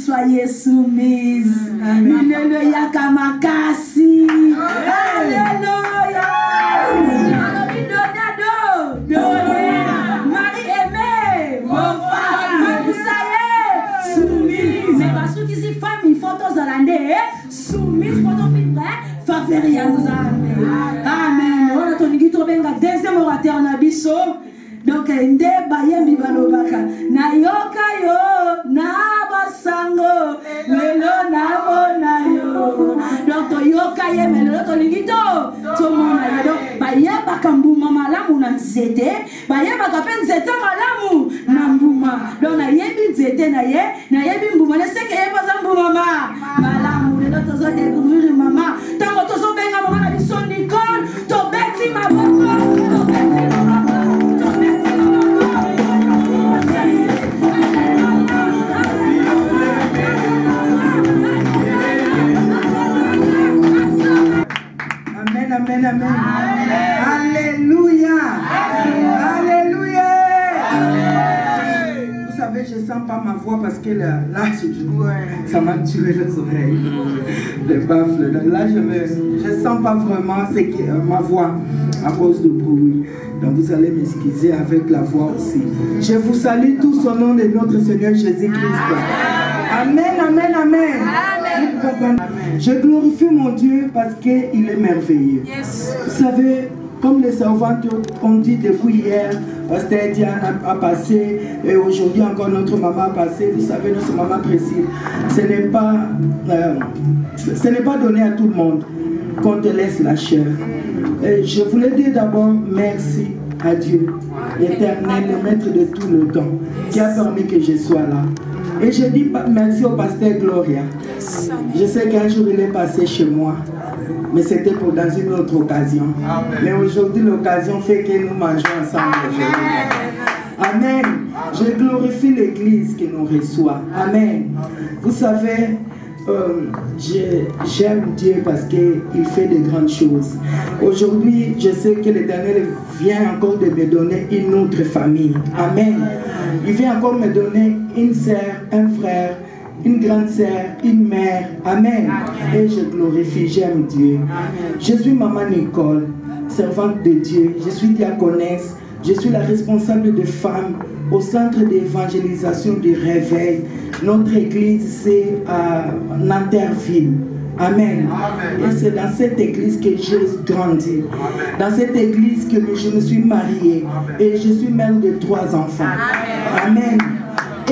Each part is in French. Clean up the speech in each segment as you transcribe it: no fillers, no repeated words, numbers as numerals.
Soyez soumise. Alléluia, Kamakasi. Alléluia. Marie aimée, vos femmes, vous savez, soumise. Mais parce que ici, femme, il faut tous aller soumise pour ton frère, faveur et nous amener. Amen. On a ton guito benga deuxième orateur na biso. Donc, nde bayembi balobaka na yoka yo na basango lelo na bona yo. Donc, to yoka ye lelo to lingito to mona yo. Donc, bayeba kambuma malamu na nzete, bayeba kape nzete malamu na mbuma. Donc, na yebi nzete na yebi mbuma. Ne seke yeba za mbuma malamu lelo to zo découvrir mama. Tango to zo benga mama na biso Nicole, to beti maboko, to beti maboko. Amen, amen. Alléluia. Alléluia. Vous savez, je ne sens pas ma voix parce que là, ça m'a tué les oreilles. Les baffles. Là, je ne sens pas vraiment ma voix à cause du bruit. Donc vous allez m'excuser avec la voix aussi. Je vous salue tous au nom de notre Seigneur Jésus-Christ. Amen, amen, amen. Je glorifie mon Dieu parce qu'il est merveilleux. Vous savez, comme les servantes ont dit depuis hier, Pasteur Diane a passé et aujourd'hui encore notre maman a passé. Vous savez, notre maman précise, ce n'est pas donné à tout le monde qu'on te laisse la chair. Et je voulais dire d'abord merci à Dieu, l'Éternel, le maître de tout le temps, qui a permis que je sois là. Et je dis merci au pasteur Gloria. Je sais qu'un jour il est passé chez moi, mais c'était dans une autre occasion. Mais aujourd'hui, l'occasion fait que nous mangeons ensemble aujourd'hui. Amen. Je glorifie l'Église qui nous reçoit. Amen. Vous savez, j'aime Dieu parce qu'il fait de grandes choses. Aujourd'hui, je sais que l'Éternel vient encore de me donner une autre famille. Amen. Il vient encore me donner une sœur, un frère, une grande sœur, une mère. Amen. Et je glorifie, j'aime Dieu. Je suis maman Nicole, servante de Dieu. Je suis diaconesse. Je suis la responsable de femmes au centre d'évangélisation du Réveil. Notre église, c'est à Nanterville. Amen. Et c'est dans cette église que j'ai grandi. Dans cette église que je me suis mariée. Et je suis mère de 3 enfants. Amen.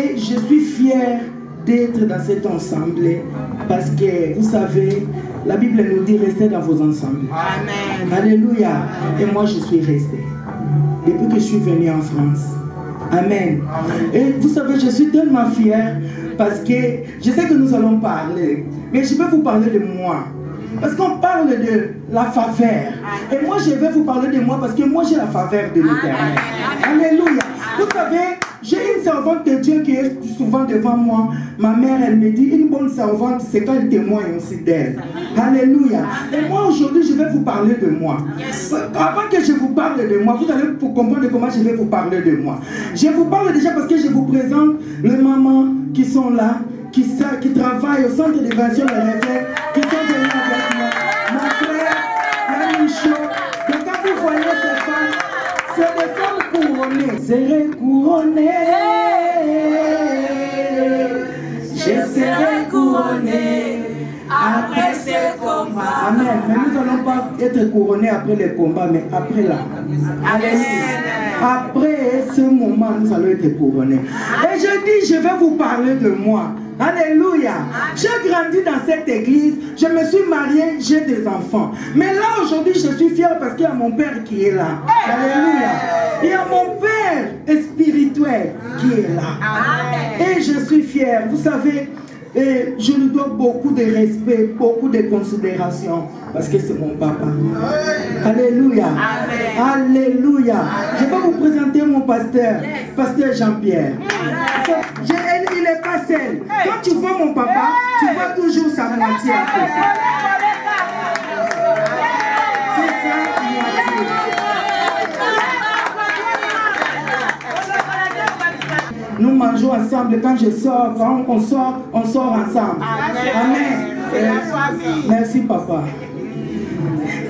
Et je suis fière d'être dans cet ensemble. Parce que, vous savez, la Bible nous dit restez dans vos ensembles. Amen. Alléluia. Et moi, je suis restée. Depuis que je suis venue en France. Amen. Et vous savez, je suis tellement fière parce que je sais que nous allons parler, mais je vais vous parler de moi. Parce qu'on parle de la faveur. Et moi, je vais vous parler de moi parce que moi, j'ai la faveur de l'Éternel. Alléluia. Vous savez, j'ai une servante de Dieu qui est souvent devant moi. Ma mère, elle me dit, une bonne servante, c'est quand elle témoigne aussi d'elle. Alléluia. Et moi, aujourd'hui, je vais vous parler de moi. Avant que je vous parle de moi, vous allez comprendre comment je vais vous parler de moi. Je vous parle déjà parce que je vous présente les mamans qui sont là, qui travaillent au centre d'évasion de Réveil, qui sont venus avec moi. Mon frère, la Michaud. Donc quand vous voyez ces femmes, c'est des femmes couronnées. Je serai couronnée. Je serai couronnée après ce combat. Amen. Mais nous n'allons pas être couronnés après le combat, mais après là. Amen. Après ce moment, nous allons être couronnés. Et je dis, je vais vous parler de moi. Alléluia. J'ai grandi dans cette église. Je me suis mariée, j'ai des enfants. Mais là, aujourd'hui, je suis fière parce qu'il y a mon père qui est là. Alléluia. Il y a mon père spirituel qui est là. Et je suis fière. Vous savez, et je lui dois beaucoup de respect, beaucoup de considération, parce que c'est mon papa. Alléluia. Alléluia. Je vais vous présenter mon pasteur, pasteur Jean-Pierre. Il n'est pas seul. Quand tu vois mon papa, tu vois toujours sa moitié. C'est ça, moitié. Nous mangeons ensemble. Quand je sors, quand on sort ensemble. Amen. Merci, papa.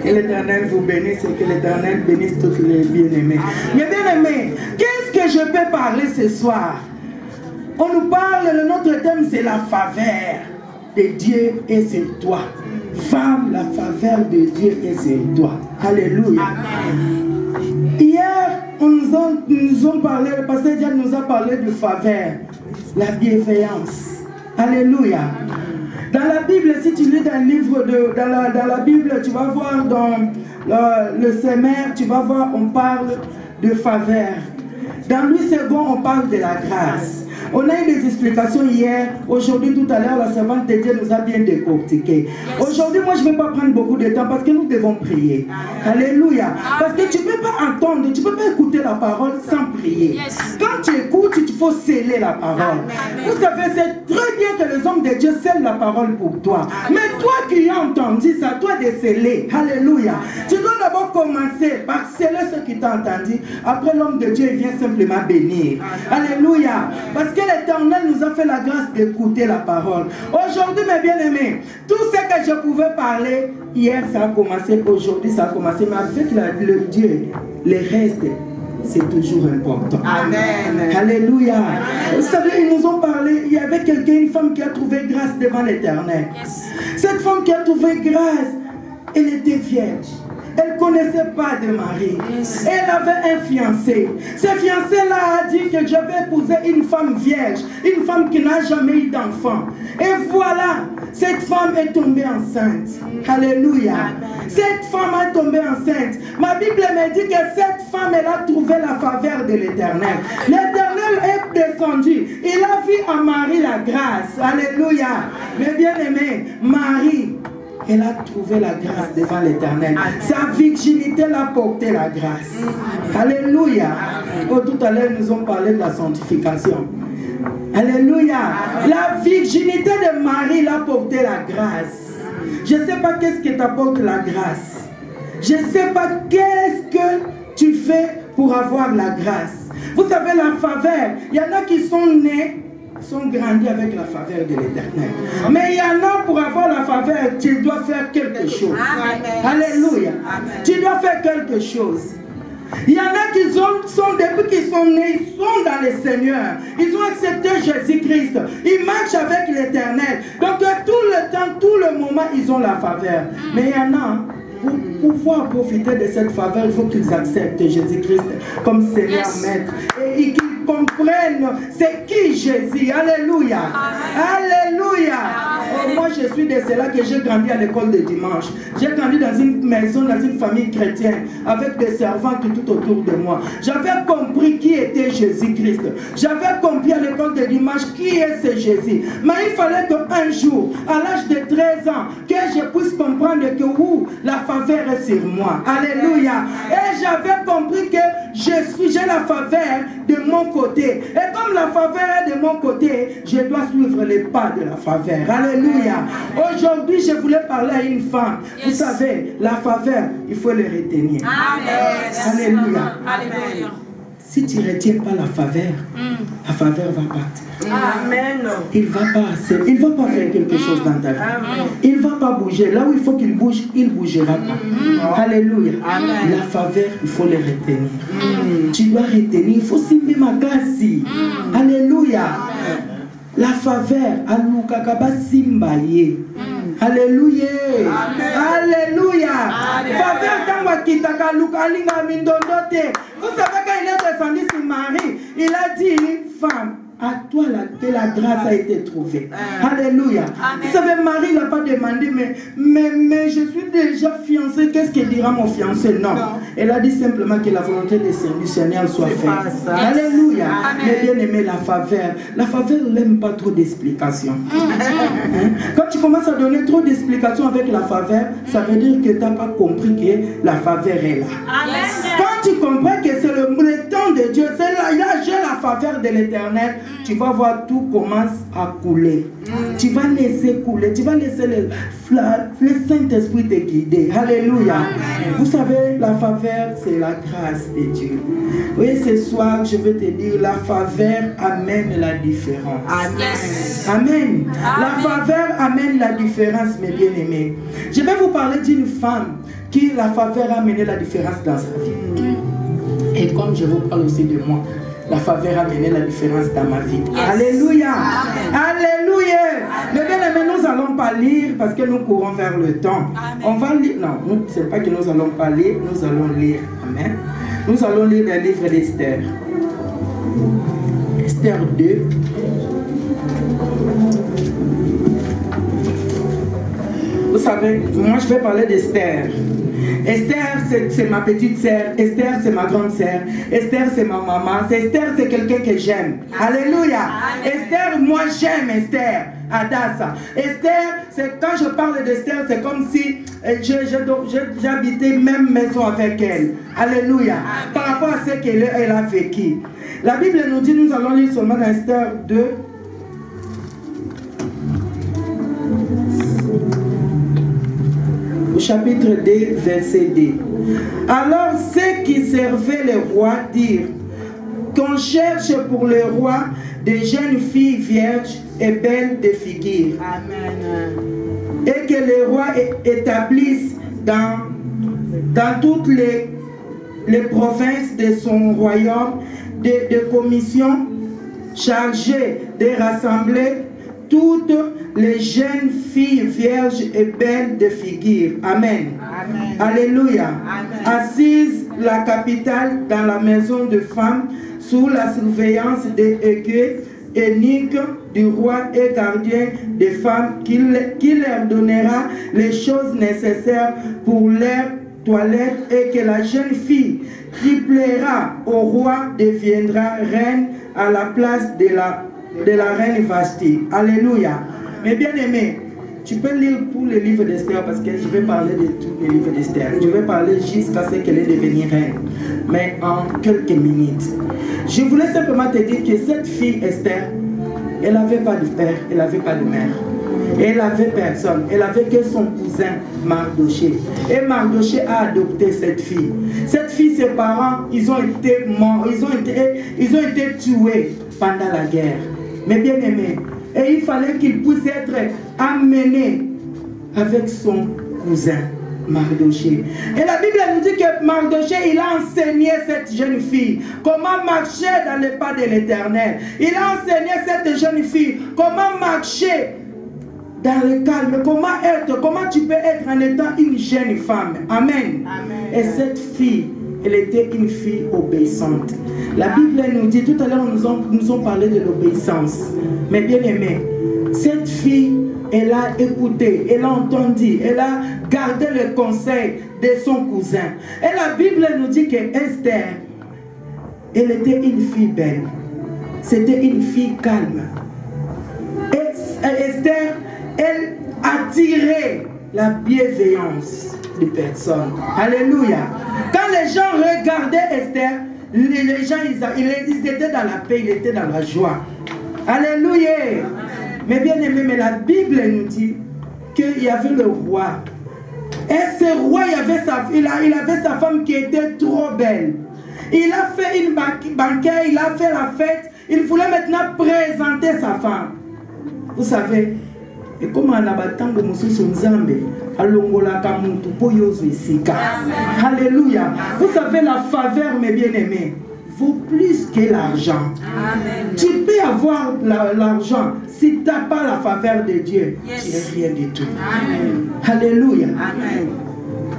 Que l'Éternel vous bénisse et que l'Éternel bénisse tous les bien-aimés. Mes bien-aimés, qu'est-ce que je peux parler ce soir? On nous parle, notre thème c'est la faveur de Dieu est sur toi. Femme, la faveur de Dieu est sur toi. Alléluia. Hier, nous ont parlé, le pasteur Diane nous a parlé de faveur, la bienveillance. Alléluia. Dans la Bible, si tu lis dans le livre dans la Bible, tu vas voir dans le Semeur, tu vas voir, on parle de faveur. Dans Louis II, on parle de la grâce. On a eu des explications hier. Aujourd'hui, tout à l'heure, la servante de Dieu nous a bien décortiqué. Aujourd'hui, moi, je ne vais pas prendre beaucoup de temps parce que nous devons prier. Alléluia. Parce que tu ne peux pas entendre, tu ne peux pas écouter la parole sans prier. Quand tu écoutes, il faut sceller la parole. Vous savez, c'est très bien que les hommes de Dieu scellent la parole pour toi. Mais toi qui as entendu ça, toi de sceller. Alléluia. Tu dois d'abord commencer par sceller ce qui t'a entendu. Après, l'homme de Dieu vient simplement bénir. Alléluia. Parce que l'Éternel nous a fait la grâce d'écouter la parole. Aujourd'hui, mes bien-aimés, tout ce que je pouvais parler, hier ça a commencé, aujourd'hui ça a commencé, mais avec le Dieu, le reste, c'est toujours important. Amen. Alléluia. Amen. Vous savez, ils nous ont parlé, il y avait quelqu'un, une femme qui a trouvé grâce devant l'Éternel. Cette femme qui a trouvé grâce, elle était vierge. Elle ne connaissait pas de mari. Elle avait un fiancé. Ce fiancé-là a dit que je vais épouser une femme vierge, une femme qui n'a jamais eu d'enfant. Et voilà, cette femme est tombée enceinte. Alléluia. Cette femme est tombée enceinte. Ma Bible me dit que cette femme, elle a trouvé la faveur de l'Éternel. L'Éternel est descendu. Il a vu en Marie la grâce. Alléluia. Mes bien-aimés, Marie, elle a trouvé la grâce devant l'Éternel. Sa virginité l'a porté la grâce. Alléluia. Oh, tout à l'heure, nous avons parlé de la sanctification. Alléluia. La virginité de Marie l'a porté la grâce. Je ne sais pas qu'est-ce qui t'apporte la grâce. Je ne sais pas qu'est-ce que tu fais pour avoir la grâce. Vous savez, la faveur, il y en a qui sont nés, sont grandis avec la faveur de l'Éternel. Mais il y en a, pour avoir la faveur, tu dois faire quelque chose. Alléluia. Tu dois faire quelque chose. Il y en a qui sont, depuis qu'ils sont nés, ils sont dans le Seigneur. Ils ont accepté Jésus-Christ. Ils marchent avec l'Éternel. Donc tout le temps, tout le moment, ils ont la faveur. Mais il y en a, pour pouvoir profiter de cette faveur, il faut qu'ils acceptent Jésus-Christ comme Seigneur Maître. Et qu'ils comprennent c'est qui Jésus. Alléluia. Alléluia. Oh, moi je suis de cela que j'ai grandi à l'école de dimanche. J'ai grandi dans une maison, dans une famille chrétienne, avec des servantes tout autour de moi. J'avais compris qui était Jésus-Christ. J'avais compris à l'école de dimanche qui est ce Jésus. Mais il fallait qu'un jour, à l'âge de 13 ans, que je puisse comprendre que la faveur est sur moi. Alléluia. Et j'avais compris que j'ai la faveur de mon côté. Et comme la faveur est de mon côté, je dois suivre les pas de la faveur. Alléluia. Aujourd'hui, je voulais parler à une femme. Vous savez, la faveur, il faut le retenir. Alléluia. Alléluia. Si tu ne retiens pas la faveur va partir. Amen. Il ne va pas faire quelque chose dans ta vie. Il ne va pas bouger. Là où il faut qu'il bouge, il ne bougera pas. Alléluia. Amen. La faveur, il faut le retenir. Tu dois retenir. Il faut s'imber ma kasi. Alléluia. La faveur, alukakaba simbaye. Alléluia. Alléluia. Faveur tangwa kitaka lukalinga mindondote. Vous savez quand il est descendu sur Marie, il a dit femme, à toi que la grâce a été trouvée. Alléluia. Vous savez, Marie n'a pas demandé, mais je suis déjà fiancée, qu'est-ce que dira mon fiancé? Non. Elle a dit simplement que la volonté du Seigneur soit faite. Alléluia. Mais bien aimé, la faveur n'aime pas trop d'explications. Quand tu commences à donner trop d'explications avec la faveur, ça veut dire que tu n'as pas compris que la faveur est là. Quand tu comprends que c'est le temps de Dieu, c'est là, j'ai la faveur de l'Éternel, tu vas voir tout commence à couler. Tu vas laisser couler, tu vas laisser le Saint-Esprit te guider. Alléluia. Vous savez, la faveur, c'est la grâce de Dieu. Oui, ce soir, je veux te dire, la faveur amène la différence. Amen. La faveur amène la différence, mes bien-aimés. Je vais vous parler d'une femme qui, la faveur, a amené la différence dans sa vie. Et comme je vous parle aussi de moi, la faveur a amené la différence dans ma vie. Alléluia. Alléluia. Mais bien aimé, nous n'allons pas lire parce que nous courons vers le temps. On va lire. Non, ce n'est pas que nous n'allons pas lire, nous allons lire. Amen. Nous allons lire le livre d'Esther. Esther 2. Vous savez, moi je vais parler d'Esther. Esther, c'est ma petite sœur. Esther, c'est ma grande sœur. Esther, c'est ma maman. Esther, c'est quelqu'un que j'aime. Alléluia. Esther, moi j'aime Esther. Adassa. Esther, c'est quand je parle d'Esther, c'est comme si j'habitais même maison avec elle. Alléluia. Par rapport à ce qu'elle a vécu. La Bible nous dit, nous allons lire seulement dans Esther 2. Chapitre 2, verset 2. Alors ceux qui servaient le roi dirent qu'on cherche pour le roi des jeunes filles vierges et belles de figure. Amen. Et que le roi établisse dans toutes les provinces de son royaume des commissions chargées de rassembler toutes les jeunes filles vierges et belles de figure. Amen. Amen. Alléluia. Amen. Assises la capitale dans la maison de femmes sous la surveillance des eunuques du roi et gardien des femmes qui leur donnera les choses nécessaires pour leur toilette et que la jeune fille qui plaira au roi deviendra reine à la place de la reine Vashti. Alléluia. Mais bien aimé, tu peux lire tous les livres d'Esther parce que je vais parler de tous les livres d'Esther. Je vais parler jusqu'à ce qu'elle est devenue reine. Mais en quelques minutes. Je voulais simplement te dire que cette fille Esther, elle n'avait pas de père, elle n'avait pas de mère. Elle n'avait personne. Elle avait que son cousin Mardoché. Et Mardoché a adopté cette fille. Cette fille, ses parents, ils ont été morts, ils ont été tués pendant la guerre. Mais bien aimé, et il fallait qu'il puisse être amené avec son cousin Mardoché. Et la Bible nous dit que Mardoché, il a enseigné cette jeune fille comment marcher dans les pas de l'Éternel. Il a enseigné cette jeune fille comment marcher dans le calme, comment tu peux être en étant une jeune femme. Amen. Amen. Et cette fille, elle était une fille obéissante. La Bible nous dit, tout à l'heure nous ont parlé de l'obéissance. Mais bien aimé, cette fille, elle a écouté, elle a entendu, elle a gardé le conseil de son cousin. Et la Bible nous dit que Esther, elle était une fille belle. C'était une fille calme. Et Esther, elle attirait la bienveillance des personnes. Alléluia. Quand les gens regardaient Esther, les gens, ils étaient dans la paix, ils étaient dans la joie. Alléluia. Mais bien aimé, mais la Bible nous dit qu'il y avait le roi. Et ce roi, il avait sa femme qui était trop belle. Il a fait une banquet, il a fait la fête. Il voulait maintenant présenter sa femme. Vous savez, et comme on a battango mususu nzambe alongola kamuntu po yozo isika. Alléluia. Vous savez, la faveur, mes bien-aimés, vaut plus que l'argent. Tu peux avoir l'argent, si tu n'as pas la faveur de Dieu, tu n'es rien du tout. Amen. Alléluia. Amen.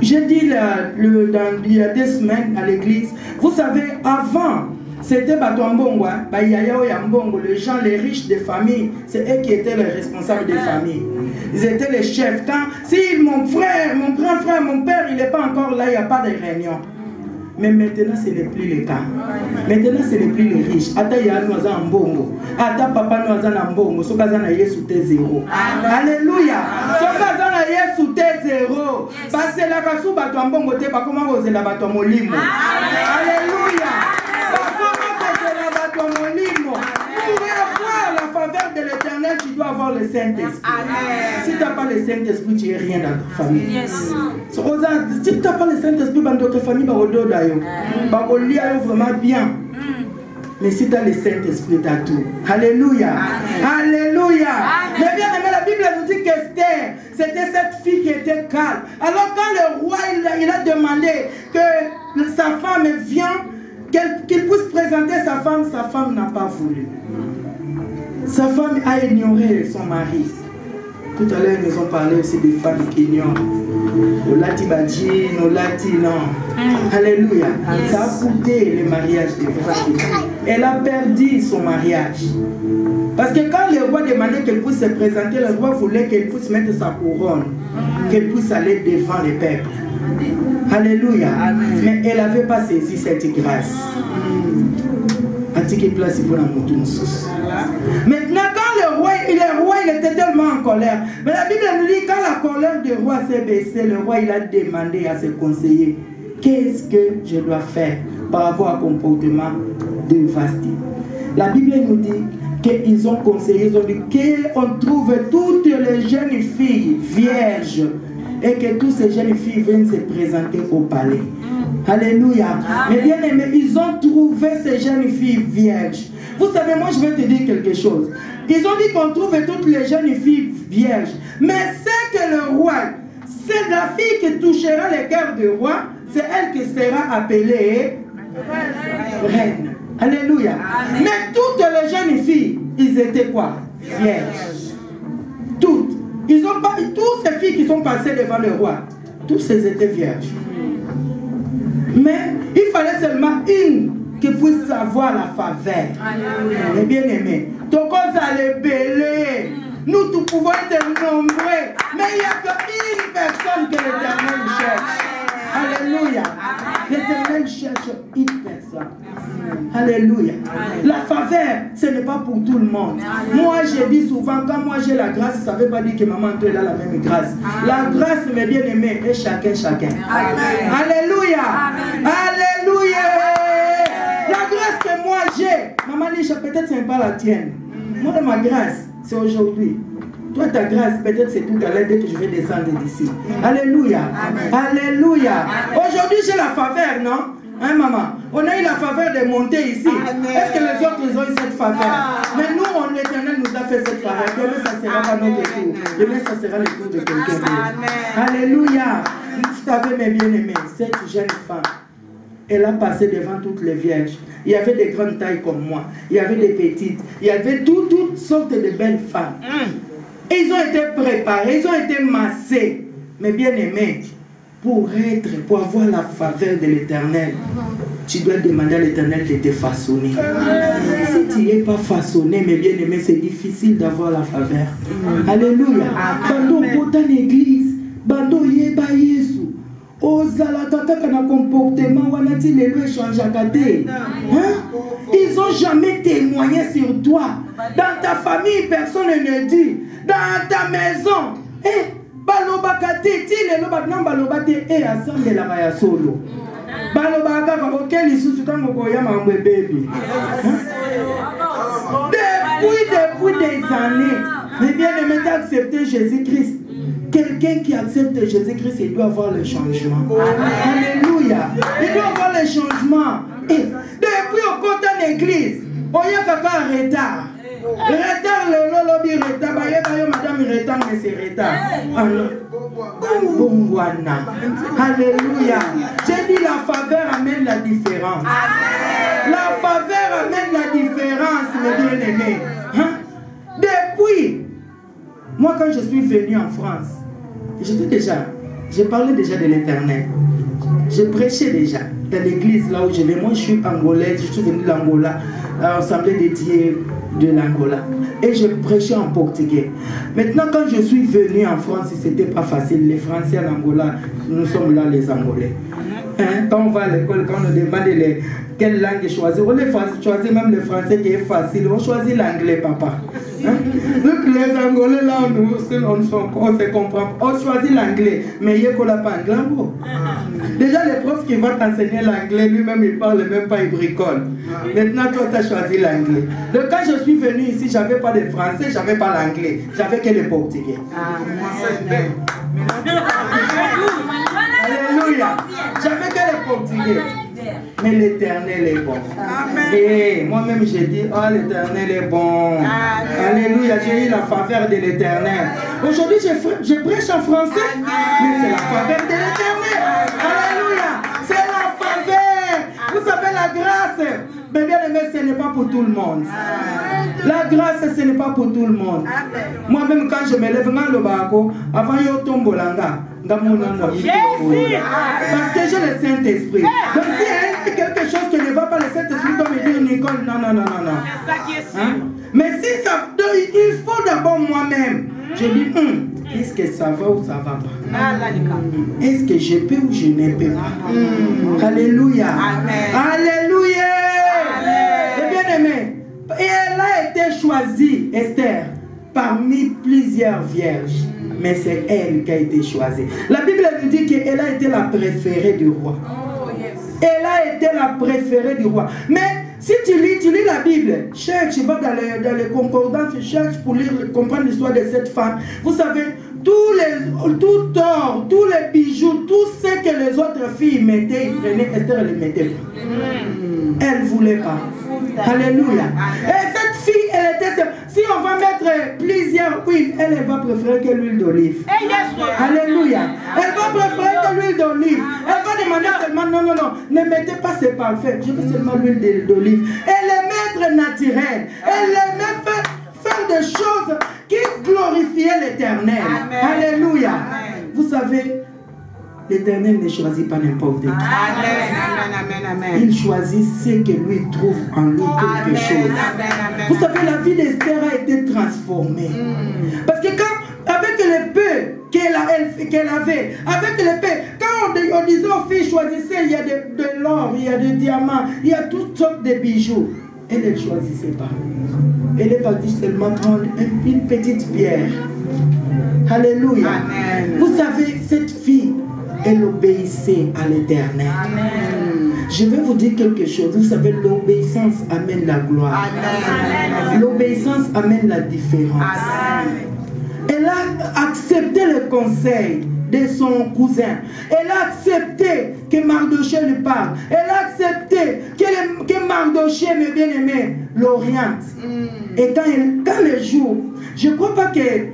J'ai dit il y a 2 semaines à l'église, vous savez, avant C'était Batoambongo, Bayayao Yambongo, les gens, les riches des familles, c'est eux qui étaient les responsables des familles. Ils étaient les chefs. Quand, si mon frère, mon grand frère, mon père, il n'est pas encore là, il n'y a pas de réunion. Mais maintenant, ce n'est plus le cas. Maintenant, ce n'est plus les riches. Ata ya nous en bongo. Ata papa nous en bongo. So kaza na Yesu te zéro. Alléluia. So kaza na Yesu te zéro. Parce que la kasu bato en bongo te ba comment oser la bato molimo. Alléluia. Ba comment oser la bato molimo. Pour avoir la faveur de l'Éternel, tu dois avoir le Saint-Esprit. Si tu n'as pas le Saint-Esprit, tu n'es rien dans ta famille. Si tu n'as pas le Saint-Esprit, dans ta famille, tu vas vraiment bien. Mais si tu as le Saint-Esprit, tu as tout. Alléluia. Alléluia. Mais bien aimé, la Bible nous dit qu'Esther, c'était cette fille qui était calme. Alors quand le roi il a demandé que sa femme vienne, qu'il puisse présenter sa femme n'a pas voulu. Sa femme a ignoré son mari. Tout à l'heure, nous ont parlé aussi des femmes qui ignorent. Olati Badji, Olati non. Alléluia. Ça a coûté le mariage des femmes. Elle a perdu son mariage. Parce que quand le roi demandait qu'elle puisse se présenter, le roi voulait qu'elle puisse mettre sa couronne, qu'elle puisse aller devant les peuples. Alléluia. Mais elle n'avait pas saisi cette grâce. Maintenant, quand le roi il était tellement en colère, mais la Bible nous dit quand la colère du roi s'est baissée, le roi il a demandé à ses conseillers, qu'est-ce que je dois faire par rapport à un comportement de Vasti. La Bible nous dit qu'ils ont conseillé, ils ont dit qu'on trouve toutes les jeunes filles vierges et que toutes ces jeunes filles viennent se présenter au palais. Alléluia. Mais bien aimé, ils ont trouvé ces jeunes filles vierges. Vous savez, moi je vais te dire quelque chose. Ils ont dit qu'on trouve toutes les jeunes filles vierges. Mais c'est que le roi, c'est la fille qui touchera le cœur du roi, c'est elle qui sera appelée reine. Alléluia. Amen. Mais toutes les jeunes filles, ils étaient quoi? Vierges. Toutes. Ils ont pas, toutes ces filles qui sont passées devant le roi, toutes elles étaient vierges. Mais il fallait seulement une qui puisse avoir la faveur. Les bien-aimés. Donc on allait bêler. Nous tous pouvons être nombreux. Mais il n'y a qu'une personne que l'Éternel cherche. Alléluia. L'Éternel cherche une personne. Alléluia. La faveur, ce n'est pas pour tout le monde. Moi, je dis souvent, quand moi j'ai la grâce, ça ne veut pas dire que maman, toi, elle a la même grâce. La grâce, mes bien-aimés, est chacun. Alléluia. Alléluia. La grâce que moi j'ai, maman dit, peut-être ce n'est pas la tienne. Moi, ma grâce, c'est aujourd'hui. Toi, ta grâce, peut-être c'est tout à l'heure dès que je vais descendre d'ici. Alléluia. Alléluia. Aujourd'hui, j'ai la faveur, non? Hein, maman? On a eu la faveur de monter ici. Est-ce que les autres ils ont eu cette faveur? Mais nous, l'Éternel nous a fait cette faveur. Demain, ça ne sera pas notre tour. Demain, ça sera le tour de quelqu'un d'autre. Alléluia. Vous savez, mes bien-aimés, cette jeune femme, elle a passé devant toutes les vierges. Il y avait des grandes tailles comme moi. Il y avait des petites. Il y avait toutes sortes de belles femmes. Et ils ont été préparés, ils ont été massés. Mais bien aimés, pour avoir la faveur de l'Éternel, tu dois demander à l'Éternel de te façonner. Si tu n'es pas façonné, mais bien aimé, c'est difficile d'avoir la faveur. Alléluia. Bando pour ton église, bando yeba Yesu. Ozala kaka na comportement wanati les lois changent à côté. Ils n'ont jamais témoigné sur toi. Dans ta famille, personne ne dit. Dans ta maison, balobakate ti le lobakna balobate assemble la ya solo. Balobaka auquel isusu tango koya mamwe baby. Depuis des années, mais bien aimé d'accepter Jésus-Christ. Quelqu'un qui accepte Jésus-Christ, il doit avoir le changement. Alléluia. Il doit avoir le changement. Et depuis au côté de l'église, on y a quelqu'un en retard. Retard, le lobby retard. Madame retard, mais c'est retard. Alléluia. J'ai dit la faveur amène la différence. La faveur amène la différence, mes bien-aimés. Depuis, moi quand je suis venu en France, j'ai parlé déjà de l'Éternel. je prêchais déjà dans l'église là où je vais. Moi, je suis angolais, je suis venu de l'Angola, à l'Assemblée des dieux de l'Angola. Et je prêchais en portugais. Maintenant, quand je suis venu en France, c'était pas facile. Les Français en Angola, nous sommes là les Angolais. Hein? Quand on va à l'école, quand on nous demande quelle langue choisir, on choisit même le français qui est facile. On choisit l'anglais, papa. Hein? Donc les Angolais là, on se comprend. On choisit l'anglais, mais il n'y a pas anglais. Déjà, les profs qui vont t'enseigner l'anglais, lui-même, il ne parle même pas, il bricole. Maintenant, toi, tu as choisi l'anglais. Donc, quand je suis venu ici, je n'avais pas de français, je n'avais pas l'anglais. J'avais que le portugais. Alléluia. J'avais que le portugais. Mais l'Éternel est bon. Et moi-même, j'ai dit, oh, l'Éternel est bon. Alléluia, j'ai eu la faveur de l'Éternel. Aujourd'hui, je prêche en français, mais c'est la faveur de l'Éternel. Alléluia, c'est la faveur. Vous savez, la grâce, mais bien aimé, ce n'est pas pour tout le monde. La grâce, ce n'est pas pour tout le monde. Moi-même, quand je me lève, avant de tomber parce que j'ai le Saint-Esprit. Donc si il y a quelque chose qui ne va pas, le Saint-Esprit doit me dire, Nicole, non. C'est ça qui est sûr. Hein? Mais si ça, il faut d'abord moi-même. Je dis, est-ce que ça va ou ça va pas? Est-ce que je peux ou je ne peux pas? Alléluia. Alléluia. Et bien aimé, et elle a été choisie, Esther, parmi plusieurs vierges. Mais c'est elle qui a été choisie. La Bible nous dit qu'elle a été la préférée du roi. Elle a été la préférée du roi. Mais si tu lis la Bible, cherche, tu vas dans les concordances, cherche pour comprendre l'histoire de cette femme. Vous savez, tout or, tous les bijoux, tout ce que les autres filles mettaient, ils prenaient, Esther ne les mettait pas. Elle ne voulait pas. Alléluia. Et cette fille, elle était... Si on va mettre plusieurs huiles, elle va préférer que l'huile d'olive. Alléluia. Elle va préférer que l'huile d'olive. Elle va demander seulement, non, ne mettez pas ces parfums. Je veux seulement l'huile d'olive. Elle est maître naturelle. Elle aimait faire des choses qui glorifiaient l'Éternel. Alléluia. Vous savez, l'Éternel ne choisit pas n'importe qui. Il choisit ce que lui trouve en lui quelque chose. Vous savez, la vie d'Esther a été transformée. Parce que quand, avec le peu qu'elle avait, avec le peu, quand on disait aux filles, choisissez, il y a de l'or, il y a des diamants, il y a toutes sortes de bijoux. Elle ne choisissait pas. Elle est partie seulement prendre une petite pierre. Alléluia. Amen. Vous savez, cette fille, elle obéissait à l'Éternel. Je vais vous dire quelque chose. Vous savez, l'obéissance amène la gloire. L'obéissance amène la différence. Elle a accepté le conseil de son cousin. Elle a accepté que Mardochée lui parle. Elle a accepté que Mardochée, mes bien-aimés, l'oriente. Et quand le jour, je ne crois pas que...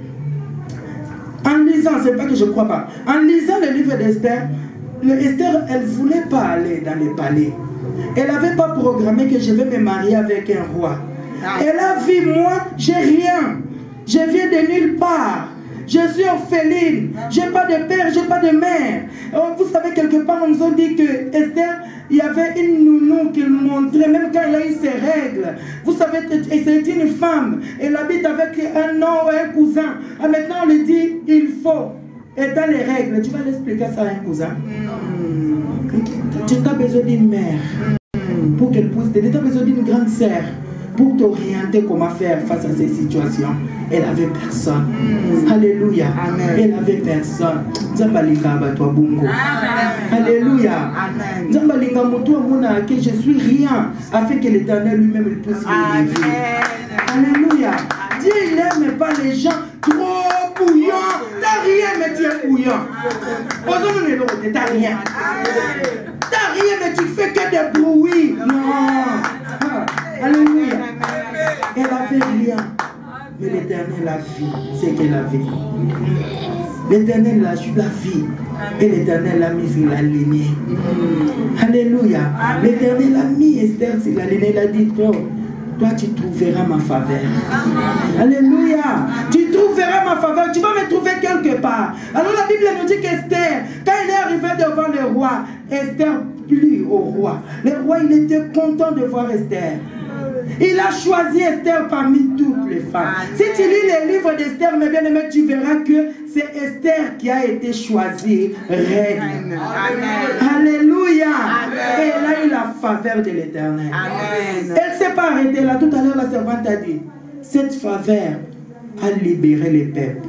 En lisant, c'est pas que je ne crois pas. En lisant le livre d'Esther, Esther, elle ne voulait pas aller dans le palais. Elle n'avait pas programmé que je vais me marier avec un roi. Elle a vu, moi, j'ai rien. Je viens de nulle part. Je suis orpheline. Je n'ai pas de père, je n'ai pas de mère. Vous savez, quelque part, on nous a dit que Esther, il y avait une nounou qui le montrait, même quand elle a eu ses règles. Vous savez, c'est une femme. Elle habite avec un nom ou un cousin. Ah, maintenant, on lui dit, il faut. Et dans les règles, tu vas l'expliquer ça à un cousin. Tu as besoin d'une mère pour qu'elle puisse t'aider. Tu as besoin d'une grande sœur pour t'orienter comment faire face à ces situations. Elle n'avait personne. Alléluia. Amen. Elle n'avait personne. Alléluia. Que je suis rien, afin que l'Éternel lui-même puisse m'élever. Alléluia. Dieu n'aime pas les gens trop bouillants. T'as rien, mais tu es bouillant. T'as rien. T'as rien, mais tu fais que des bruits. Non. Alléluia. Elle avait rien. Mais l'Éternel a vu ce qu'elle avait. L'Éternel a vu la vie. Et l'Éternel l'a mis sur la lignée. Alléluia. L'Éternel a mis Esther sur la lignée. Il a dit, toi tu trouveras ma faveur. Alléluia. Tu trouveras ma faveur, tu vas me trouver quelque part. Alors la Bible nous dit qu'Esther, quand elle est arrivée devant le roi, Esther plut au roi. Le roi, il était content de voir Esther. Il a choisi Esther parmi toutes les femmes. Si tu lis les livres d'Esther, mes bien-aimés, tu verras que c'est Esther qui a été choisie reine. Alléluia. Et elle a eu la faveur de l'Éternel. Elle ne s'est pas arrêtée là. Tout à l'heure, la servante a dit, cette faveur a libéré les peuples.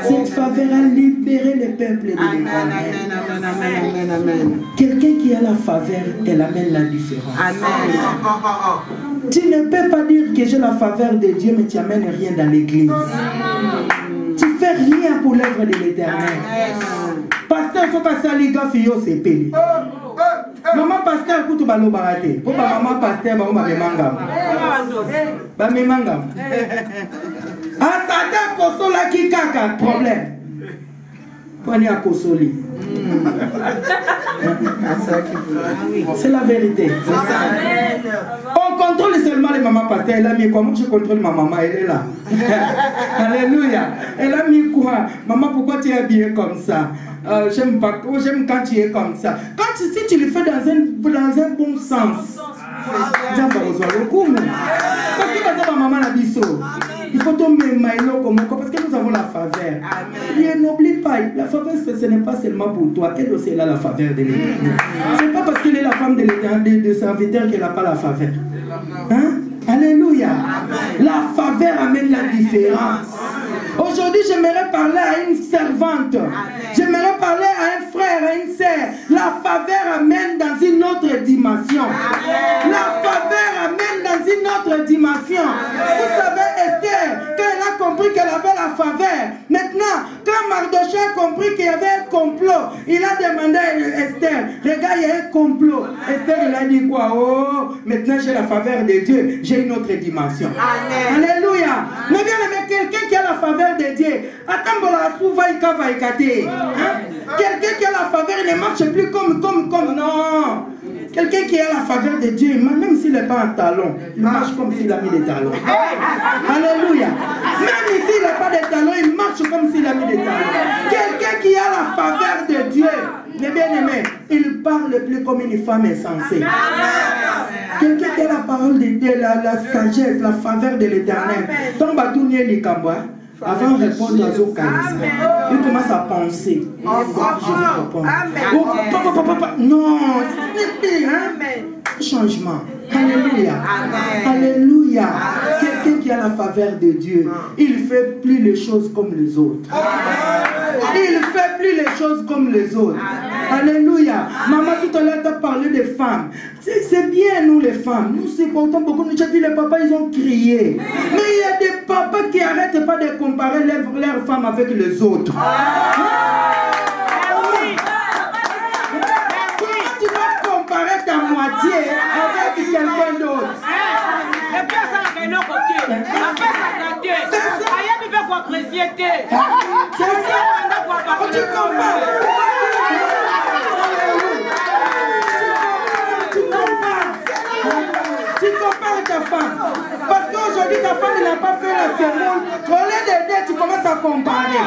Cette faveur a libéré les peuples de l'Éternel. Quelqu'un qui a la faveur, elle amène la différence. Tu ne peux pas dire que j'ai la faveur de Dieu, mais tu n'amènes rien dans l'église. Tu ne fais rien pour l'œuvre de l'Éternel. Pasteur, il faut passer à l'Iga Fio, c'est payé. Maman pasteur, écoute, balo baraté. Pour maman pasteur, bah memangam. Ah, Satan kosola ki kaka, problème. Prenez à kosoli. C'est la vérité. On contrôle seulement les mamans pasteurs. Elle a mis quoi? Moi je contrôle ma maman, elle est là. Alléluia. Elle a mis quoi? Maman, pourquoi tu es habillée comme ça? J'aime pas, j'aime quand tu es comme ça. Si tu le fais dans un bon sens. Parce que maman a dit ça. Il faut tomber maïlo comme parce que nous avons la faveur. Et n'oublie pas, la faveur ce n'est pas seulement pour toi, elle aussi elle a la faveur de l'Éternel. Ce n'est pas parce qu'elle est la femme de l'Éternel, de serviteur qu'elle n'a pas la faveur. Hein? Alléluia. La faveur amène la différence. Aujourd'hui, j'aimerais parler à une servante. J'aimerais parler à un frère, à une sœur. La faveur amène dans une autre dimension. La faveur amène dans une autre dimension. Vous savez, Esther, quand elle a compris qu'elle avait la faveur, maintenant, quand Mardochée a compris qu'il y avait un complot, il a demandé à Esther, regarde, il y a un complot. Esther, il a dit quoi? Oh, maintenant j'ai la faveur de Dieu, j'ai une autre dimension. Amen. Alléluia. Mais bien aimé, quelqu'un qui a la faveur de Dieu, quelqu'un qui a la faveur, il ne marche plus comme non. Quelqu'un qui a la faveur de Dieu, même s'il n'est pas un talon, il marche comme s'il a mis des talons. Alléluia. Même s'il n'a pas de talons, il marche comme s'il a mis des talons. Quelqu'un qui a la faveur de Dieu, mes bien-aimés, il parle plus comme une femme insensée. Quelqu'un qui a la parole de Dieu, la sagesse, la faveur de l'Éternel. Tant Batounier Likamba, avant de répondre aux charismes, il commence à penser. Non, changement. Alléluia. Alléluia. Quelqu'un qui a la faveur de Dieu, il ne fait plus les choses comme les autres. Il ne fait plus les choses comme les autres. Alléluia. Maman, tout à l'heure, tu as parlé des femmes. C'est bien, nous les femmes. Nous supportons beaucoup. Nous avons dit, les papas, ils ont crié. Mais il y a des papas qui n'arrêtent pas de comparer leurs femmes avec les autres. Comment tu vas comparer ta moitié avec quelqu'un d'autre? Tu compares. Tu compares ta femme. Parce qu'aujourd'hui, ta femme n'a pas fait la semoule. Au lieu d'aider, tu commences à comparer.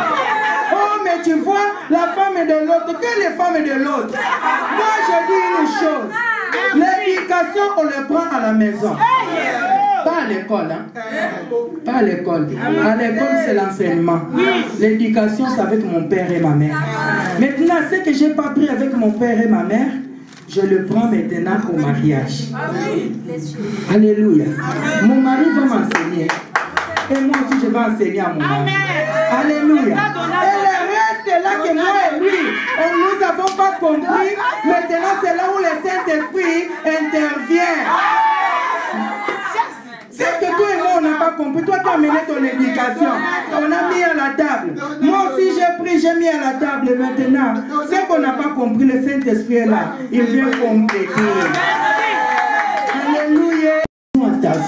Oh, mais tu vois, la femme est de l'autre. Quelle femme est de l'autre? Moi, je dis une chose. L'éducation, on le prend à la maison. Pas à l'école, hein? Pas à l'école. À l'école, c'est l'enseignement. L'éducation, c'est avec mon père et ma mère. Maintenant, ce que je n'ai pas pris avec mon père et ma mère, je le prends maintenant au mariage. Alléluia. Mon mari va m'enseigner. Et moi aussi, je vais enseigner à mon mari. Alléluia. Et le reste là que moi et lui, nous n'avons pas compris. Maintenant, c'est là où le Saint-Esprit intervient. C'est que toi et moi, on n'a pas compris. Toi, tu as amené ton éducation. On a mis à la table. Moi aussi, j'ai pris, j'ai mis à la table. Maintenant, ce qu'on n'a pas compris, le Saint-Esprit est là. Il vient compléter. Alléluia.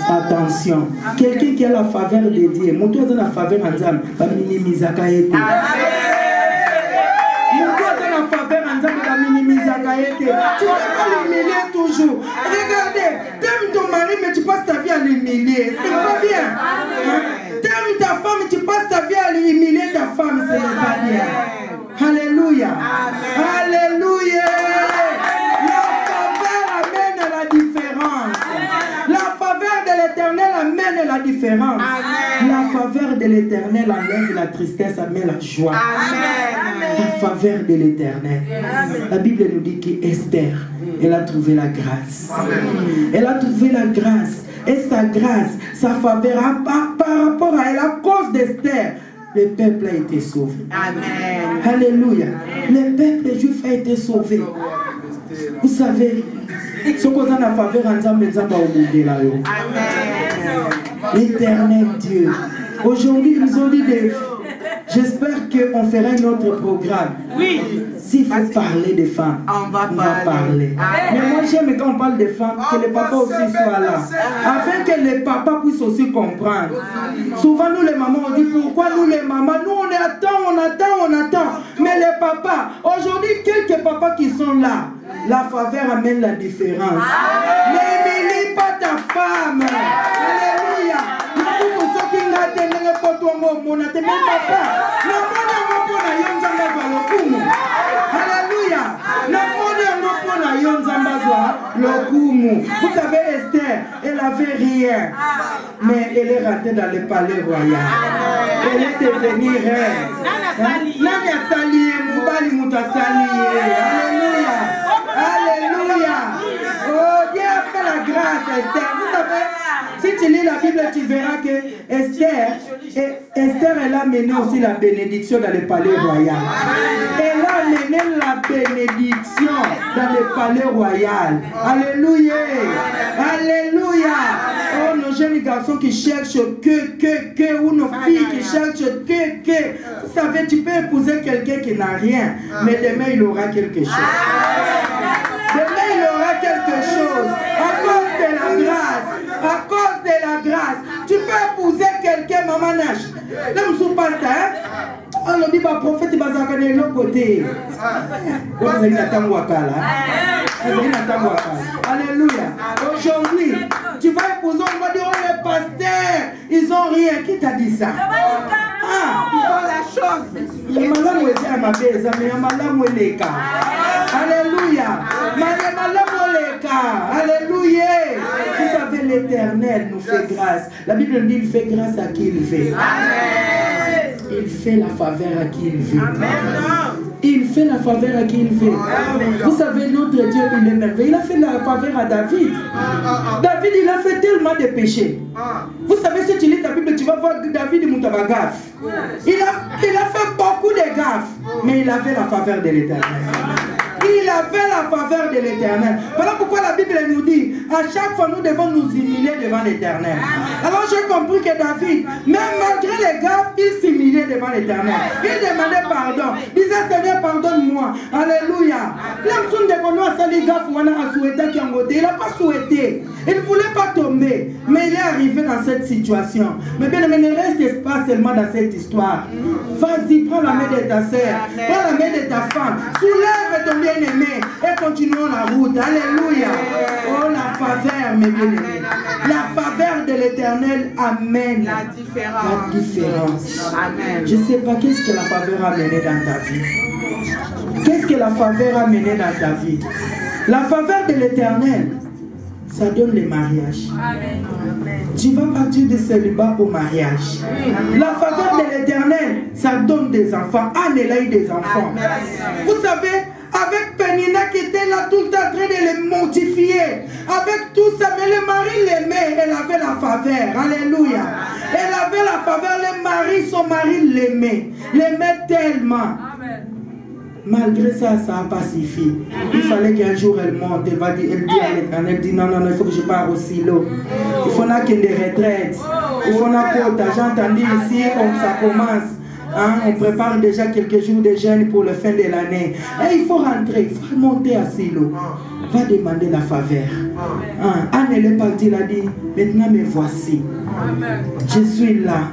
Attention. Quelqu'un qui a la faveur de Dieu. Mon toit dans la faveur en Zam. Va minimiser la caïté. Mon toit dans la faveur en Zam. Va minimiser la caïté. Tu ne peux pas l'humilier toujours. Regardez. T'aimes ton mari, mais tu passes ta vie à l'humilier. C'est pas bien. Hein? aimes ta femme, tu passes ta vie à humilier ta femme, ce n'est pas bien. Alléluia. Alléluia. La faveur amène la différence. La faveur de l'Éternel amène la différence. La faveur de l'Éternel enlève la tristesse, amène la joie. La faveur de l'Éternel. La Bible nous dit qu'Esther, elle a trouvé la grâce. Elle a trouvé la grâce. Et sa grâce, sa faveur, par rapport à elle, à cause d'Esther, le peuple a été sauvé. Amen. Alléluia. Le peuple juif a été sauvé. Vous savez, ce qu'on a la faveur ensemble, l'Éternel Dieu. Aujourd'hui, ils nous ont dit des... J'espère qu'on fera un autre programme. Oui. S'il faut parler des femmes, on va parler. Mais moi j'aime quand on parle des femmes, que les papas aussi soient là. Afin que les papas puissent aussi comprendre. Souvent nous les mamans, on dit pourquoi nous les mamans, nous on attend. Mais les papas, aujourd'hui quelques papas qui sont là, la faveur amène la différence. N'humilie pas ta femme. Alléluia. Vous savez, Esther, elle n'avait rien, mais elle est rentrée dans le palais royal. Elle est devenue reine. Alléluia. Alléluia. Oh, Dieu a fait la grâce, Esther. Vous savez, si tu lis la Bible, tu verras que Esther, elle a mené aussi la bénédiction dans le palais royal. Elle a mené la bénédiction dans le palais royal. Alléluia. Alléluia. Oh, nos jeunes garçons qui cherchent ou nos filles qui cherchent Vous savez, tu peux épouser quelqu'un qui n'a rien, mais demain il aura quelque chose. Demain il aura quelque chose. À cause de la grâce. À cause de la grâce. Tu peux épouser quelqu'un, maman Nash. L'homme sous pasteur, hein? On dit, bah, prophète, il va s'accorder de l'autre côté. Alléluia. Aujourd'hui, tu vas épouser, on va dire, oh, les pasteurs, ils n'ont rien. Qui t'a dit ça? Ah, ils ont la chose. Il y a madame qui est à ma baise, mais il y a madame qui est Alléluia. Alléluia. Vous savez, l'Éternel nous fait grâce. La Bible nous dit, il fait grâce à qui il veut. Il fait la faveur à qui il veut. Il fait la faveur à qui il veut. Vous savez, notre Dieu, il est merveilleux. Il a fait la faveur à David. David, il a fait tellement de péchés. Vous savez, si tu lis ta Bible, tu vas voir que David est un gaffe. Il a fait beaucoup de gaffes, mais il avait la faveur de l'Éternel. Il avait la faveur de l'Éternel. Voilà pourquoi la Bible nous dit, à chaque fois nous devons nous humilier devant l'Éternel. Alors j'ai compris que David, même malgré les gaffes, il s'humiliait devant l'Éternel. Il demandait pardon. Il disait, Seigneur, pardonne-moi. Alléluia. Il n'a pas souhaité. Il ne voulait pas tomber. Mais il est arrivé dans cette situation. Mais bien, ne reste pas seulement dans cette histoire. Vas-y, prends la main de ta sœur. Prends la main de ta femme. Soulève ton bien-aimé et continuons la route. Alléluia. Oh, la faveur, mes bien-aimés. La faveur de l'Éternel amène la différence. Amen. Je ne sais pas qu'est-ce que la faveur a mené dans ta vie. Qu'est-ce que la faveur a mené dans ta vie? La faveur de l'Éternel, ça donne le mariage. Amen. Tu vas partir de célibat au mariage. La faveur de l'Éternel, ça donne des enfants. Anne, elle a eu des enfants. Vous savez, avec Pénina qui était là tout le temps en train de les mortifier, avec tout ça, mais le mari l'aimait, elle avait la faveur. Alléluia. Elle avait la faveur, le mari, son mari l'aimait tellement. Malgré ça, ça a pacifié. Il fallait qu'un jour elle monte, elle dit à l'Éternel, dit non, il faut que je parte au silo. Il faut qu'il y ait des retraites. Il faut que j'ai entendu ici, ça commence. Hein, on prépare déjà quelques jours de jeûne pour la fin de l'année. Et il faut rentrer, il faut monter à silo. Va demander la faveur. Hein, Anne, elle est partie, elle a dit, maintenant me voici. Je suis là.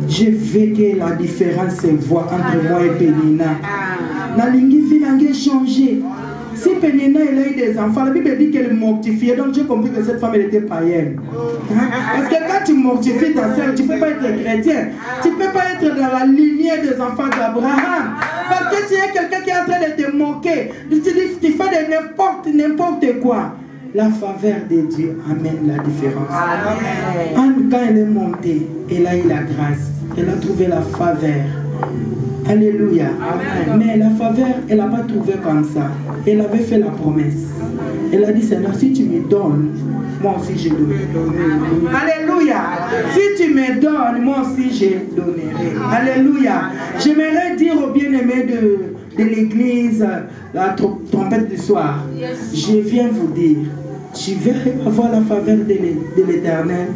Je veux que la différence se voit entre moi et Pénina. La langue vie a changé. Si Pénina elle a eu des enfants, la Bible dit qu'elle mortifiait. Donc j'ai compris que cette femme elle était païenne. Parce que quand tu mortifies ta soeur, tu ne peux pas être chrétien. Tu ne peux pas être dans la lignée des enfants d'Abraham. Parce que tu es quelqu'un qui est en train de te moquer. Tu fais de n'importe quoi. La faveur de Dieu amène la différence. Anne, quand elle est montée, elle a eu la grâce. Elle a trouvé la faveur. Alléluia. Amen. Mais la faveur, elle n'a pas trouvé comme ça. Elle avait fait la promesse. Elle a dit, Seigneur, si tu me donnes, moi aussi je donnerai. Alléluia. Si tu me donnes, moi aussi je donnerai. Alléluia. J'aimerais dire aux bien-aimés de l'église, la trompette du soir, je viens vous dire, tu veux avoir la faveur de l'Éternel,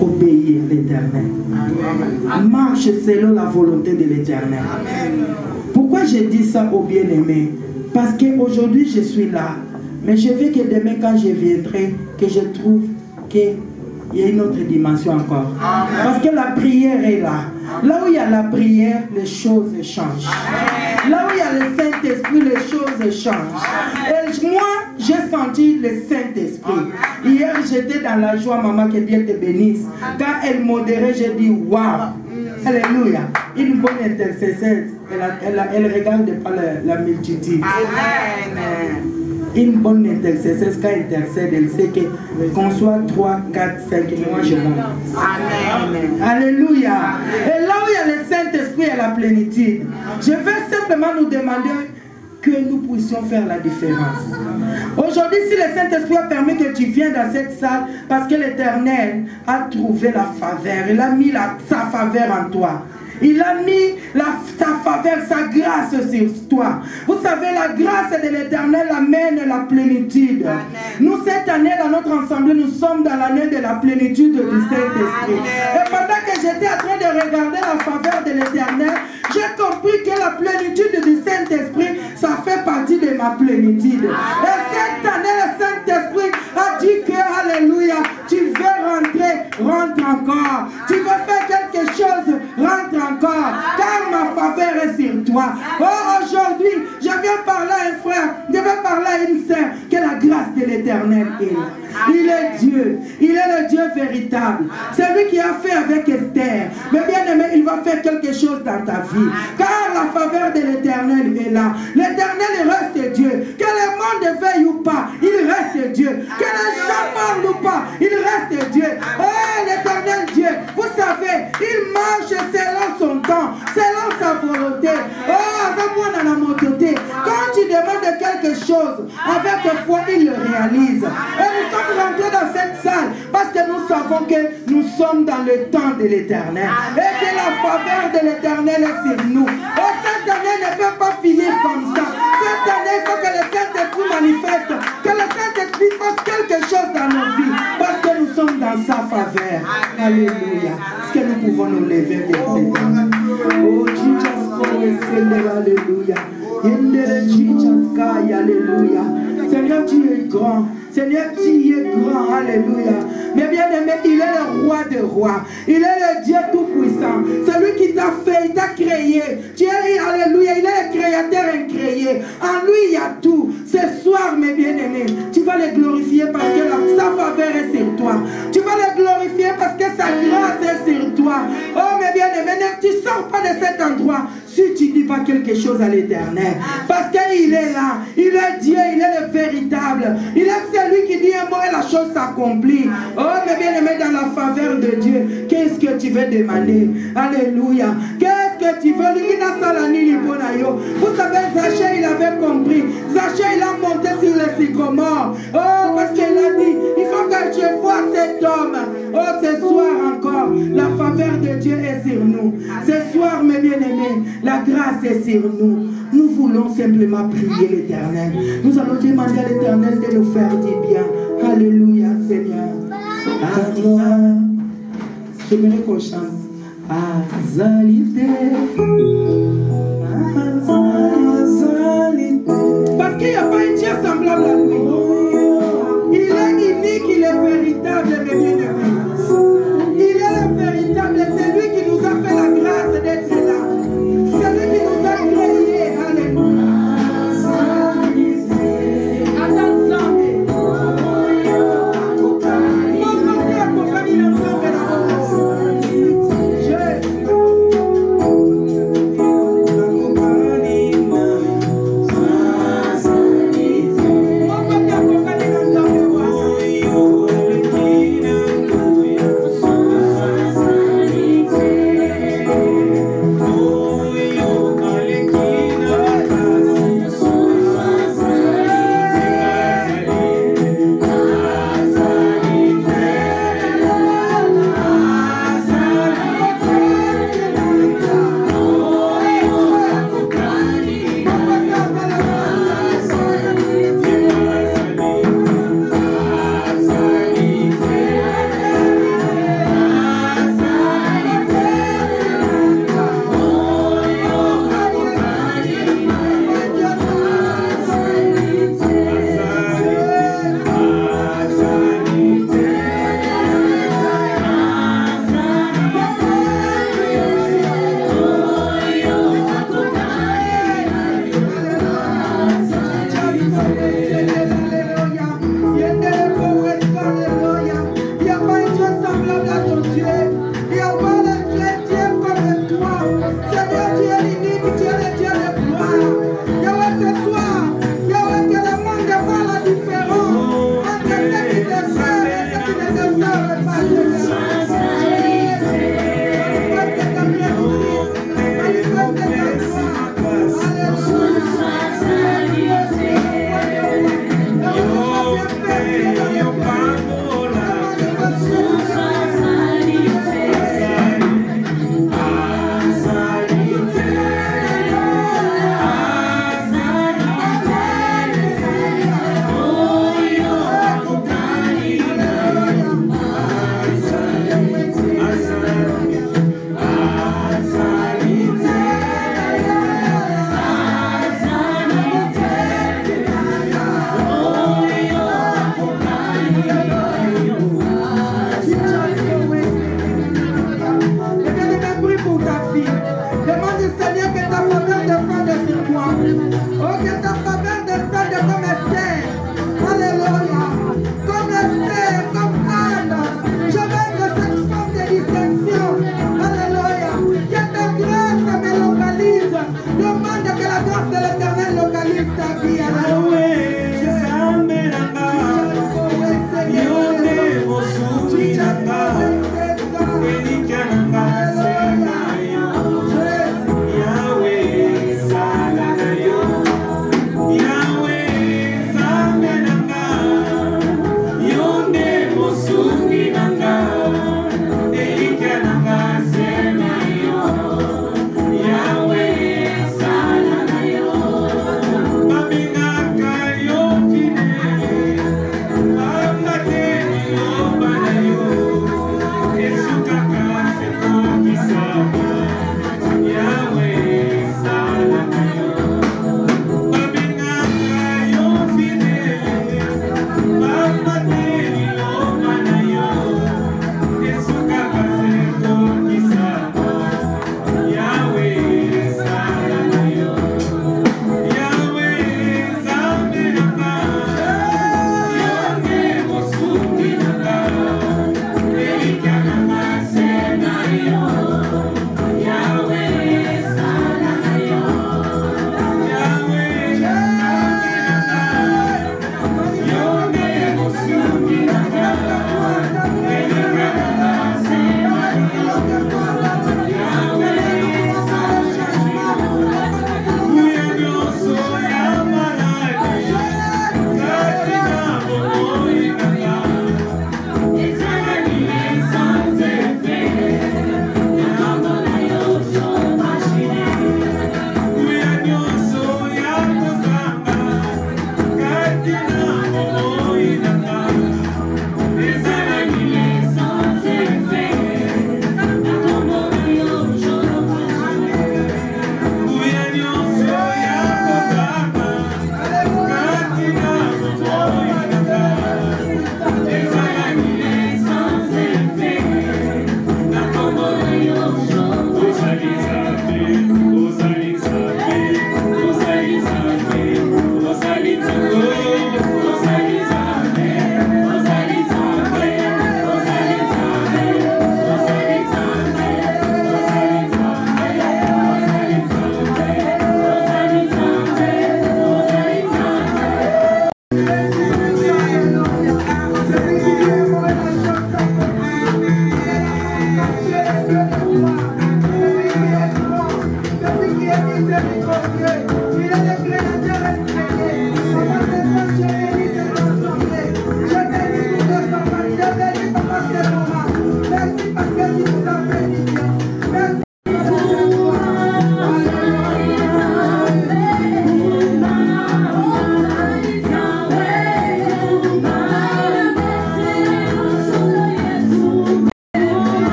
obéis à l'Éternel. Marche selon la volonté de l'Éternel. Pourquoi je dis ça aux bien-aimés? Parce qu'aujourd'hui je suis là. Mais je veux que demain quand je viendrai, que je trouve qu'il y a une autre dimension encore. Parce que la prière est là. Là où il y a la prière, les choses changent. Là où il y a le Saint-Esprit, les choses changent. Et moi, j'ai senti le Saint-Esprit. Hier, j'étais dans la joie, maman, que Dieu te bénisse. Quand elle modérait, j'ai dit, waouh, alléluia. Une bonne intercesseuse, elle ne regarde pas la multitude. Amen. Une bonne intercesseuse, quand elle intercède, elle sait qu'on soit 3, 4, 5, moi je monte. Amen. Alléluia. Et là où il y a le Saint-Esprit et la plénitude, je vais simplement nous demander que nous puissions faire la différence. Aujourd'hui, si le Saint-Esprit a permis que tu viennes dans cette salle, parce que l'Éternel a trouvé la faveur, il a mis sa faveur en toi. Il a mis sa faveur, sa grâce sur toi. Vous savez, la grâce de l'Éternel amène la plénitude. Amen. Nous, cette année, dans notre ensemble, nous sommes dans l'année de la plénitude du Saint-Esprit. Et pendant que j'étais en train de regarder la faveur de l'Éternel, j'ai compris que la plénitude du Saint-Esprit, ça fait partie de ma plénitude. Et cette année, le Saint-Esprit a dit que, alléluia, tu veux rentrer, rentre encore. Tu veux faire quelque chose, rentre encore, car ma faveur est sur toi. Oh, aujourd'hui, je viens parler à un frère, je vais parler à une sœur, que la grâce de l'Éternel est là. Il est Dieu, il est le Dieu véritable. C'est lui qui a fait avec Esther. Mais bien aimé, il va faire quelque chose dans ta vie, car la faveur de l'Éternel est là. L'Éternel reste Dieu. Que le monde veille ou pas, il reste Dieu. Que les gens parlent ou pas, il reste Dieu. Oh, l'Éternel Dieu, vous savez, il marche selon son temps, selon sa volonté. Oh, avec moi dans la mototé, quand tu demandes quelque chose avec foi, il le réalise. Et nous sommes rentrés dans cette salle parce que nous savons que nous sommes dans le temps de l'Éternel et que la faveur de l'Éternel est sur nous. Et cette année ne peut pas finir comme ça. Cette année, il faut que le Saint-Esprit manifeste, que le Saint-Esprit fasse quelque chose dans nos vies parce que nous sommes dans sa faveur. Alléluia. Est-ce que nous pouvons nous lever bien? Oh, Jesus, alléluia. Alléluia. Seigneur, tu es grand. Seigneur, tu es grand. Alléluia. Mais bien aimé, il est le roi des rois. Il est le Dieu tout-puissant. C'est lui qui t'a fait, il t'a créé. Tu es, alléluia, il est le créateur incréé. En lui, il y a tout. Ce soir, mes bien-aimés, tu vas le glorifier parce que sa faveur est sur toi. Tu vas le glorifier parce que sa grâce est sur toi. Oh, mes bien-aimés, tu ne sors pas de cet endroit si tu ne dis pas quelque chose à l'Éternel. Parce qu'il est là. Il est Dieu, il est le véritable. Il est celui qui dit un mot et la chose s'accomplit. Oh, mes bien-aimés, dans la faveur de Dieu, qu'est-ce que tu veux demander? Alléluia. Qu'est-ce que tu veux? Vous savez, Zachée, il avait compris. Zachée, il a monté sur le sycomore. Oh, parce qu'il a dit, il faut que je voie cet homme. Oh, ce soir encore, la faveur de Dieu est sur nous. Ce soir, mes bien-aimés, la grâce est sur nous. Nous voulons simplement prier l'Éternel. Nous allons demander à l'Éternel de nous faire du bien. Alléluia, Seigneur. À toi. J'aimerais qu'on chante. Azalité. Parce qu'il n'y a pas un Dieu semblable à lui. Il est unique, il est véritable, mes bien-aimés. Il est le véritable, c'est lui qui nous a fait la grâce d'être là. C'est lui qui nous a créés. Alléluia.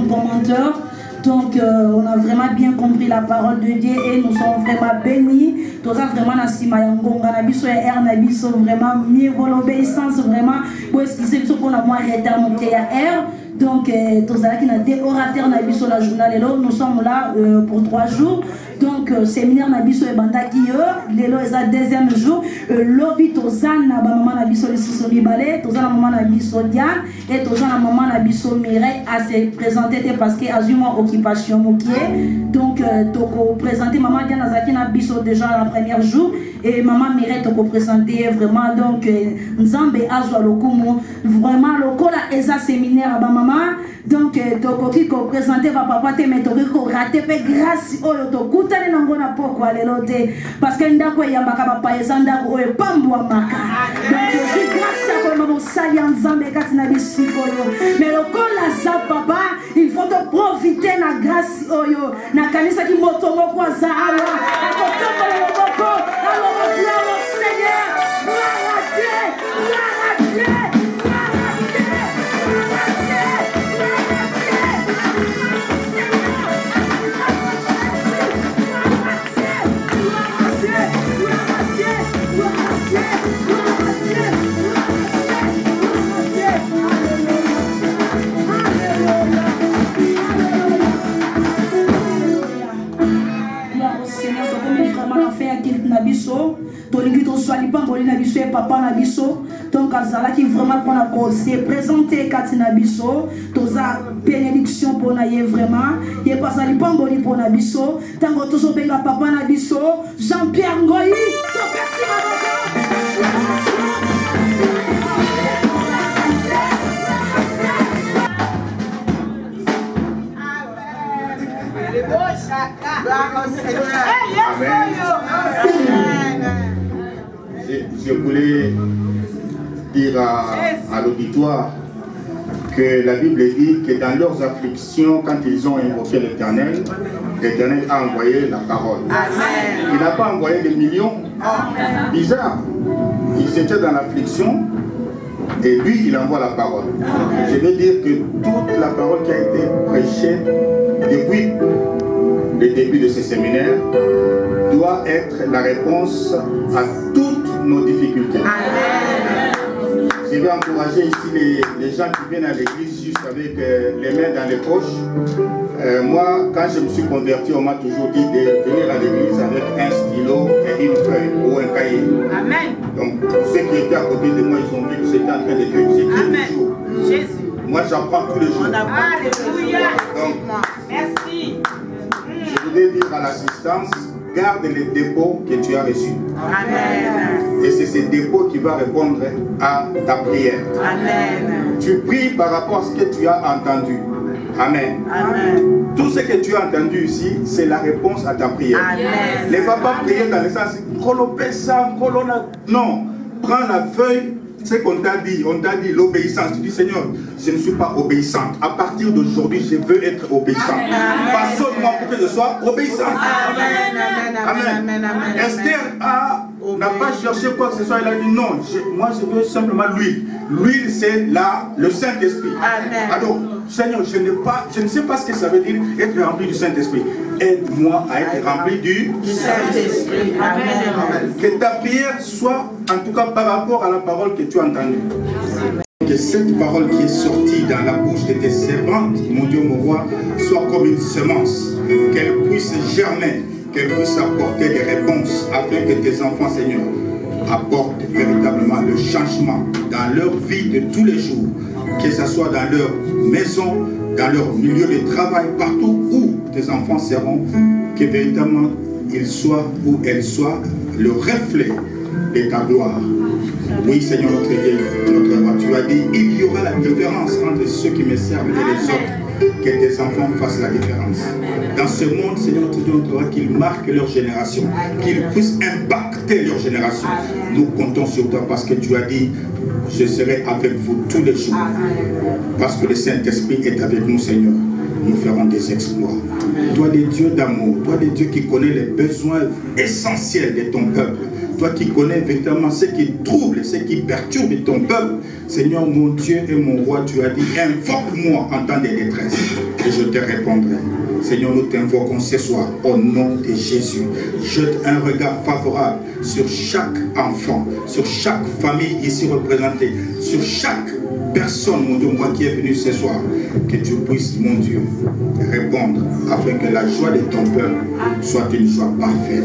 bon menteur. Donc, on a vraiment bien compris la parole de Dieu et nous sommes vraiment bénis. Tout ça, vraiment, Nassima Yangonga, Nabiso et R, Nabiso, vraiment, mieux pour l'obéissance, vraiment, pour excuser ce qu'on a moins réternité à R. Donc, tout ça, qui a des orateurs, Nabiso, la journée, nous sommes là pour 3 jours. Donc, séminaire Nabiso et Bandaki, l'élo est le deuxième jour. Lobby, Tozana, maman Nabiso, les Sissomi Balé, Tozana, maman Nabiso Diane, et Tozana, maman Nabiso Mireille, à se présenter parce que Azuma occupation mokié. Donc, toko présenter maman Diane Azaki Nabiso déjà la première jour, et maman Mireille toko présenter vraiment. Donc, Nzambe Azwa Lokumo, vraiment, Lokola Eza séminaire à maman. Donc, toko qui présenter papa, mais toko raté, grâce au Toko. Parce que ndako yambaka papa ezandako oyo pambwa maka. Donc je grâce à maman sali nzambe kati na bisikoyo. Mais lokola za papa, il faut te profiter na grâce oyo. Na kanisa ki motongo kwa za awa. Akotombo le boko. Alors gloire au Seigneur. Gloire à Dieu. Gloire à Dieu. Papa Nabiso, donc Azala qui vraiment pour la cause présenter Katina Biso, toza bénédiction pour naïe vraiment, et pas ça li pamboli pour Nabiso, tango tozo benga papa Nabiso, Jean-Pierre Ngoyi, Je voulais dire à l'auditoire que la Bible dit que dans leurs afflictions, quand ils ont invoqué l'Éternel, l'Éternel a envoyé la parole. Amen. Il n'a pas envoyé des millions. Bizarre. Ils étaient dans l'affliction et lui, il envoie la parole. Je veux dire que toute la parole qui a été prêchée depuis le début de ce séminaire doit être la réponse à toutes nos difficultés. Amen. Je vais encourager ici les gens qui viennent à l'église juste avec les mains dans les poches. Moi, quand je me suis converti, on m'a toujours dit de venir à l'église avec un stylo et une feuille ou un cahier. Amen. Donc, ceux qui étaient à côté de moi, ils ont vu que j'étais en train d'écrire. J'écris toujours. Jésus. Moi, j'apprends tous les jours. Alléluia. Donc, merci. Je voudrais dire à l'assistance, garde les dépôts que tu as reçus. Amen. Et c'est ces dépôts qui vont répondre à ta prière. Amen. Tu pries par rapport à ce que tu as entendu. Amen. Amen. Tout ce que tu as entendu ici, c'est la réponse à ta prière. Amen. Ne va pas prier dans le sens non, prends la feuille. C'est qu'on t'a dit, l'obéissance. Tu dis, Seigneur, je ne suis pas obéissante. À partir d'aujourd'hui, je veux être obéissante. Façonne-moi pour que je sois obéissante. Amen. Esther n'a pas cherché quoi que ce soit. Elle a dit, non, moi je veux simplement l'huile. L'huile, c'est le Saint-Esprit. Alors, Seigneur, je ne sais pas ce que ça veut dire être rempli du Saint-Esprit. Aide-moi à être rempli du Saint-Esprit. Amen. Que ta prière soit, en tout cas, par rapport à la parole que tu as entendue. Que cette parole qui est sortie dans la bouche de tes servantes, mon Dieu, mon roi, soit comme une semence. Qu'elle puisse germer, qu'elle puisse apporter des réponses afin que tes enfants, Seigneur, apportent véritablement le changement dans leur vie de tous les jours. Que ce soit dans leur maison, dans leur milieu de travail, partout où tes enfants seront, que véritablement ils soient ou elles soient le reflet de ta gloire. Oui, Seigneur notre Dieu, notre roi, tu as dit, il y aura la différence entre ceux qui me servent et les autres. Que tes enfants fassent la différence. Dans ce monde, Seigneur notre Dieu, notre roi, qu'ils marquent leur génération, qu'ils puissent impacter leur génération. Nous comptons sur toi parce que tu as dit, je serai avec vous tous les jours. Parce que le Saint-Esprit est avec nous, Seigneur. Nous ferons des exploits. Toi, des dieux d'amour, toi, des dieux qui connais les besoins essentiels de ton peuple. toi qui connais véritablement ce qui trouble, ce qui perturbe ton peuple. Seigneur, mon Dieu et mon roi, tu as dit, invoque-moi en temps de détresse et je te répondrai. Seigneur, nous t'invoquons ce soir au nom de Jésus. Jette un regard favorable sur chaque enfant, sur chaque famille ici représentée, sur chaque personne, mon Dieu, moi qui est venu ce soir. Que tu puisses, mon Dieu, répondre afin que la joie de ton peuple soit une joie parfaite.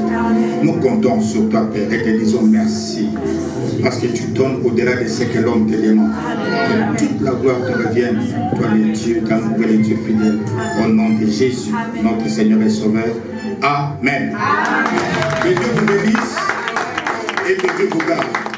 Nous comptons sur toi, Père, et te disons merci. Parce que tu donnes au-delà de ce que l'homme te demande. Que toute la gloire te revienne, toi le Dieu d'amour et le Dieu fidèle. Au nom de Jésus, notre Seigneur et Sauveur. Amen. Que Dieu vous bénisse et que Dieu vous garde.